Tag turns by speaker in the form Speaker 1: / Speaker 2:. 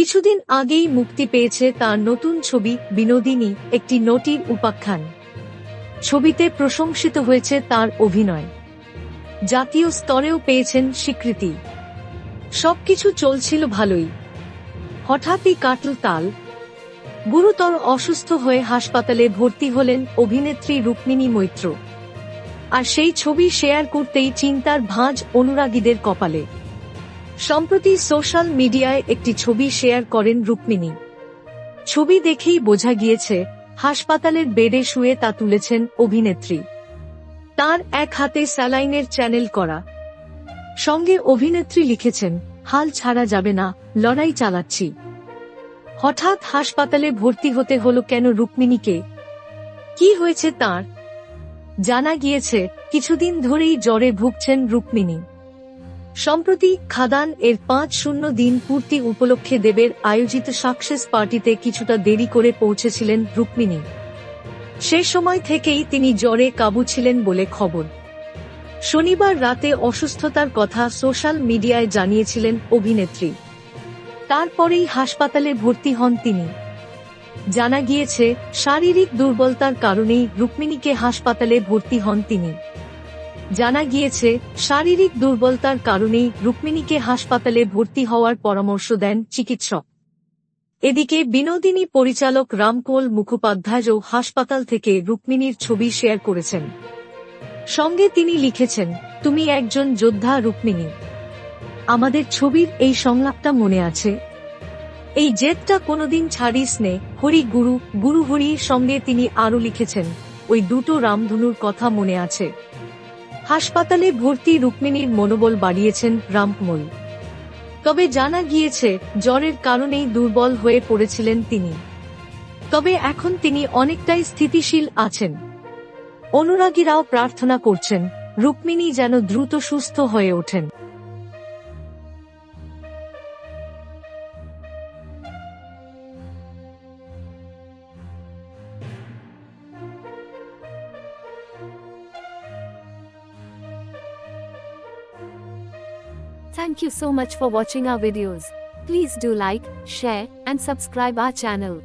Speaker 1: কিছুদিন আগেই মুক্তি পেয়েছে তার নতুন ছবি বিনোদিনী, একটি নটির উপাখ্যান। ছবিতে প্রশংসিত হয়েছে তার অভিনয়, জাতীয় স্তরেও পেয়েছেন স্বীকৃতি। সবকিছু চলছিল ভালোই, হঠাৎই কাটল তাল। গুরুতর অসুস্থ হয়ে হাসপাতালে ভর্তি হলেন অভিনেত্রী রুক্মিণী মৈত্র। আর সেই ছবি শেয়ার করতেই চিন্তার ভাঁজ অনুরাগীদের কপালে। সম্প্রতি সোশ্যাল মিডিয়ায় একটি ছবি শেয়ার করেন রুক্মিণী। ছবি দেখেই বোঝা গিয়েছে হাসপাতালের বেডে শুয়ে তা তুলেছেন অভিনেত্রী। তার এক হাতে স্যালাইনের চ্যানেল করা, সঙ্গে অভিনেত্রী লিখেছেন, হাল ছাড়া যাবে না, লড়াই চালাচ্ছি। হঠাৎ হাসপাতালে ভর্তি হতে হলো কেন রুক্মিণীকে? কি হয়েছে তার? জানা গিয়েছে কিছুদিন ধরেই জ্বরে ভুগছেন রুক্মিণী। সম্প্রতি খাদান এর ৫০ দিন পূর্তি উপলক্ষে দেবের আয়োজিত সাকসেস পার্টিতে কিছুটা দেরি করে পৌঁছেছিলেন রুক্মিণী। সে সময় থেকেই তিনি জ্বরে কাবু ছিলেন বলে খবর। শনিবার রাতে অসুস্থতার কথা সোশ্যাল মিডিয়ায় জানিয়েছিলেন অভিনেত্রী। তারপরেই হাসপাতালে ভর্তি হন তিনি। জানা গিয়েছে শারীরিক দুর্বলতার কারণেই রুক্মিণীকে হাসপাতালে ভর্তি হন তিনি। রুক্মিণীকে হাসপাতালে ভর্তি হওয়ার পরামর্শ দেন চিকিৎসক। এদিকে বিনোদিনী পরিচালক রামকোল মুখোপাধ্যায়ও হাসপাতাল থেকে রুক্মিণীর ছবি শেয়ার করেছেন। সঙ্গে তিনি লিখেছেন, তুমি একজন যোদ্ধা রুক্মিণী। আমাদের ছবির এই সংলাপটা মনে আছে? এই জেদটা কোনোদিন ছাড়িস নে, হরি গুরু গুরু হরি। সঙ্গে তিনি আরও লিখেছেন, ওই দুটো রামধনুর কথা মনে আছে। হাসপাতালে ভর্তি রুক্মিণীর মনোবল বাড়িয়েছেন রামকোল। তবে জানা গিয়েছে জ্বরের কারণেই দুর্বল হয়ে পড়েছিলেন তিনি। তবে এখন তিনি অনেকটাই স্থিতিশীল আছেন। অনুরাগীরাও প্রার্থনা করছেন রুক্মিণী যেন দ্রুত সুস্থ হয়ে ওঠেন।
Speaker 2: Thank you so much for watching our videos. Please do like, share, and subscribe our channel.